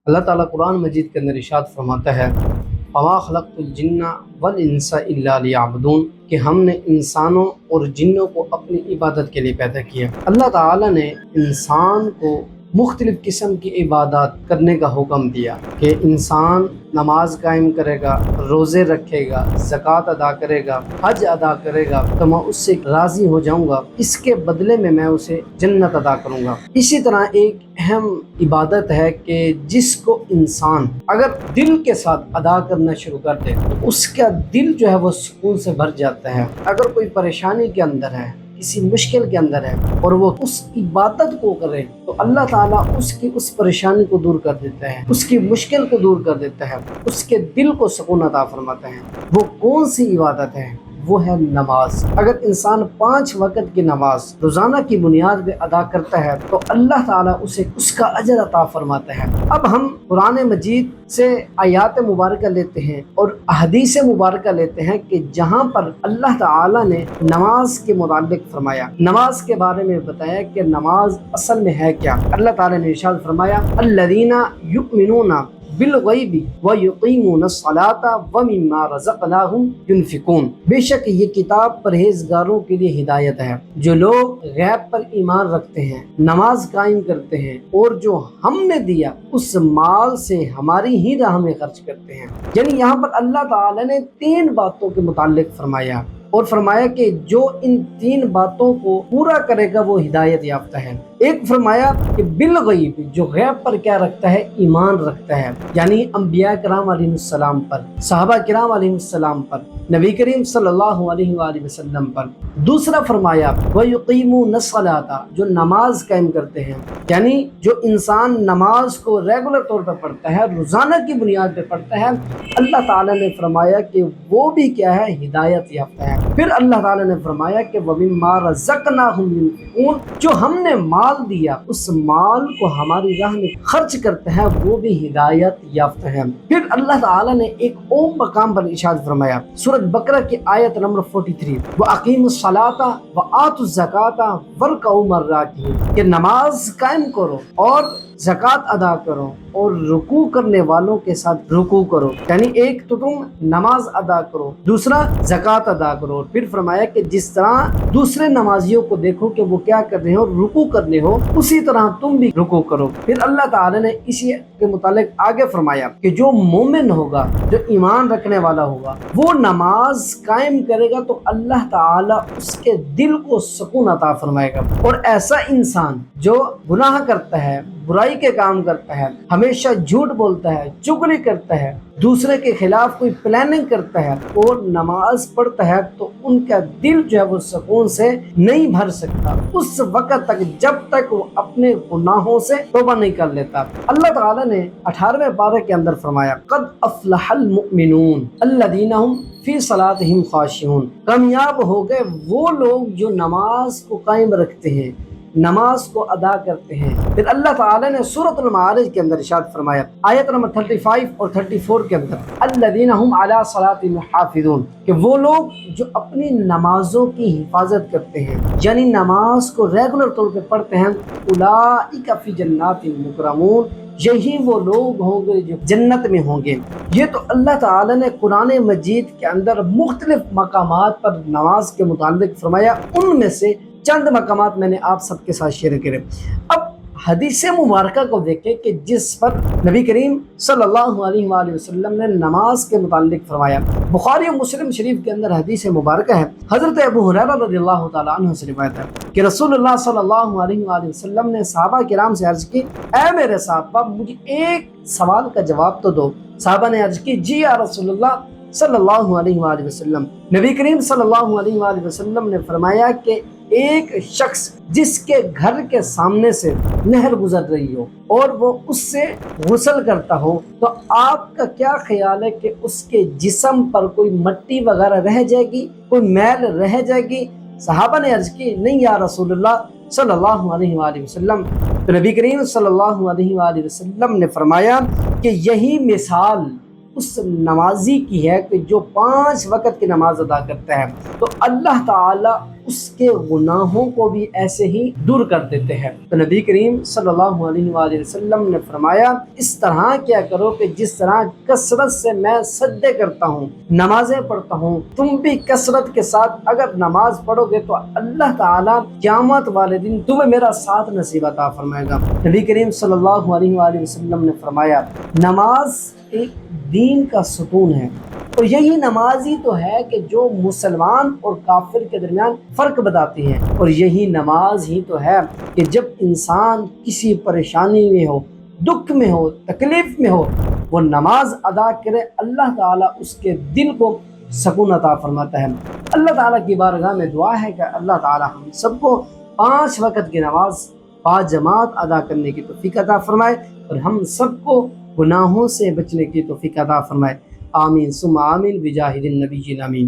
اللہ تعالیٰ قرآن مجید کے اندر ارشاد فرماتا ہے وَمَا خَلَقْتُ الْجِنَّ وَالْإِنسَ إِلَّا لِيَعْبُدُونَ کہ ہم نے انسانوں اور جنوں کو اپنی عبادت کے لیے پیدا کیا۔ اللہ تعالیٰ نے انسان کو مختلف قسم کی عبادات کرنے کا حکم دیا کہ انسان نماز قائم کرے گا، روزے رکھے گا، زکوٰۃ ادا کرے گا، حج ادا کرے گا تو میں اس سے راضی ہو جاؤں گا، اس کے بدلے میں اسے جنت ادا کروں گا۔ اسی طرح ایک اہم عبادت ہے کہ جس کو انسان اگر دل کے ساتھ ادا کرنا شروع کر دے تو اس کا دل جو ہے وہ سکون سے بھر جاتا ہے۔ اگر کوئی پریشانی کے اندر ہے، کسی مشکل کے اندر ہے اور وہ اس عبادت کو کرے تو اللہ تعالیٰ اس کی اس پریشانی کو دور کر دیتا ہے، اس کی مشکل کو دور کر دیتا ہے، اس کے دل کو سکون عطا فرماتا ہے۔ وہ کون سی عبادت ہے؟ وہ ہے نماز۔ اگر انسان 5 وقت کی نماز روزانہ کی بنیاد پہ ادا کرتا ہے تو اللہ تعالیٰ اسے اس کا اجر عطا فرماتا ہے۔ اب ہم قرآن مجید سے آیات مبارکہ لیتے ہیں اور احادیث مبارکہ لیتے ہیں کہ جہاں پر اللہ تعالیٰ نے نماز کے متعلق فرمایا، نماز کے بارے میں بتایا کہ نماز اصل میں ہے کیا۔ اللہ تعالیٰ نے ارشاد فرمایا الذین یؤمنون بالغیب ویقیمون الصلاۃ ومما رزقناہم ینفقون۔ بے شک یہ کتاب پرہیزگاروں کے لیے ہدایت ہے، جو لوگ غیب پر ایمان رکھتے ہیں، نماز قائم کرتے ہیں اور جو ہم نے دیا اس مال سے ہماری ہی راہ میں خرچ کرتے ہیں۔ یعنی یہاں پر اللہ تعالی نے 3 باتوں کے متعلق فرمایا اور فرمایا کہ جو ان 3 باتوں کو پورا کرے گا وہ ہدایت یافتہ ہے۔ ایک فرمایا کہ بالغیب، جو غیب پر کیا رکھتا ہے؟ ایمان رکھتا ہے، یعنی انبیاء کرام علیہ السلام پر، صحابہ کرام علیہ السلام پر، نبی کریم صلی اللہ علیہ وآلہ وسلم پر۔ دوسرا فرمایا وَيُقِيمُونَ الصَّلَاةَ، جو نماز قائم کرتے ہیں، یعنی جو انسان نماز کو ریگولر طور پر پڑھتا ہے، روزانہ کی بنیاد پہ پڑھتا ہے، اللہ تعالیٰ نے فرمایا کہ وہ بھی کیا ہے؟ ہدایت یافتہ ہے۔ پھر اللہ تعالیٰ نے فرمایا کہ وَمِمَّا رَزَقْنَاهُمْ يُنْفِقُونَ، جو ہم نے مال دیا اس مال کو ہماری راہ میں خرچ کرتے ہیں وہ بھی ہدایت یافتہ ہے۔ پھر اللہ تعالیٰ نے ایک اور مقام پر ارشاد فرمایا سورۃ بقرہ کی آیت نمبر 43 وَأَقِیمُوا الصَّلَاةَ وَآتُوا الزَّکَاةَ وَارْکَعُوا مَعَ الرَّاکِعِینَ، کہ نماز قائم کرو اور زکوٰۃ ادا کرو اور رکوع کرنے والوں کے ساتھ رکوع کرو۔ یعنی ایک تو تم نماز ادا کرو، دوسرا زکوٰۃ ادا کرو۔ پھر فرمایا کہ جس طرح دوسرے نمازیوں کو دیکھو کہ وہ کیا کر رہے ہو، رکوع کر رہے ہو، اسی طرح تم بھی رکوع کرو۔ پھر اللہ تعالی نے اسی کے متعلق آگے فرمایا کہ جو مومن ہوگا، جو ایمان رکھنے والا ہوگا، وہ نماز قائم کرے گا تو اللہ تعالی اس کے دل کو سکون عطا فرمائے گا۔ اور ایسا انسان جو گناہ کرتا ہے، برائی کے کام کرتا ہے، ہمیشہ جھوٹ بولتا ہے، چغلی کرتا ہے، دوسرے کے خلاف کوئی پلاننگ کرتا ہے اور نماز پڑھتا ہے تو ان کا دل جو ہے وہ سکون سے نہیں بھر سکتا اس وقت تک جب تک وہ اپنے گناہوں سے توبہ نہیں کر لیتا۔ اللہ تعالیٰ نے 18ویں پارے کے اندر فرمایا قد افلح المؤمنون الذین هم فی صلاتهم خاشعون، کامیاب ہو گئے وہ لوگ جو نماز کو قائم رکھتے ہیں، نماز کو ادا کرتے ہیں۔ پھر اللہ تعالی نے سورۃ المعارج کے اندر ارشاد فرمایا آیت نمبر 35 اور 34 کے اندر الذین هم علی صلاتهم حافظون، کہ وہ لوگ جو اپنی نمازوں کی حفاظت کرتے ہیں، یعنی نماز کو ریگولر طور پہ پڑھتے ہیں، اولئک فی جنات مکرمون، یہی وہ لوگ ہوں گے جو جنت میں ہوں گے۔ یہ تو اللہ تعالی نے قرآن مجید کے اندر مختلف مقامات پر نماز کے متعلق فرمایا، ان میں سے چند مقامات میں نے آپ سب کے ساتھ شیئر کرے۔ اب حدیث مبارکہ کو دیکھیں کہ جس پر نبی کریم صلی اللہ علیہ وآلہ وسلم نے نماز کے متعلق فرمایا۔ بخاری و مسلم شریف کے اندر حدیث مبارکہ ہے، حضرت ابو ہریرہ رضی اللہ تعالیٰ عنہ سے روایت ہے کہ رسول اللہ صلی اللہ علیہ وآلہ وسلم نے صحابہ کرام سے عرض کی اے میرے صحابہ مجھے ایک سوال کا جواب تو دو۔ صحابہ نے عرض کی جی یا رسول اللہ صلی اللہ علیہ وآلہ وسلم۔ نبی کریم صلی اللہ علیہ وآلہ وسلم نے فرمایا کہ ایک شخص جس کے گھر کے سامنے سے نہر گزر رہی ہو اور وہ اس سے غسل کرتا ہو تو آپ کا کیا خیال ہے کہ اس کے جسم پر کوئی مٹی وغیرہ رہ جائے گی، کوئی میل رہ جائے گی؟ صحابہ نے عرض کی نہیں یا رسول اللہ صلی اللہ علیہ وآلہ وسلم۔ تو نبی کریم صلی اللہ علیہ وآلہ وسلم نے فرمایا کہ یہی مثال اس نمازی کی ہے کہ جو 5 وقت کی نماز ادا کرتا ہے، تو اللہ تعالیٰ اس کے گناہوں کو بھی ایسے ہی دور کر دیتے ہیں۔ تو نبی کریم صلی اللہ علیہ وآلہ وسلم نے فرمایا اس طرح کیا کرو کہ جس طرح کثرت سے میں سجدے کرتا ہوں، نمازیں پڑھتا ہوں، تم بھی کثرت کے ساتھ اگر نماز پڑھو گے تو اللہ تعالیٰ قیامت والے دن تمہیں میرا ساتھ نصیب عطا فرمائے گا۔ نبی کریم صلی اللہ علیہ وآلہ وسلم نے فرمایا نماز ایک دین کا ستون ہے، اور یہی نماز ہی تو ہے کہ جو مسلمان اور کافر کے درمیان فرق بتاتی ہے، اور یہی نماز ہی تو ہے کہ جب انسان کسی پریشانی میں ہو، دکھ میں ہو، تکلیف میں ہو، وہ نماز ادا کرے، اللہ تعالیٰ اس کے دل کو سکون عطا فرماتا ہے۔ اللہ تعالیٰ کی بارگاہ میں دعا ہے کہ اللہ تعالیٰ ہم سب کو 5 وقت کی نماز باجماعت ادا کرنے کی توفیق عطا فرمائے، اور ہم سب کو گناہوں سے بچنے کی توفیق عطا فرمائے۔ آمین ثم آمین بجاہ النبی الامین۔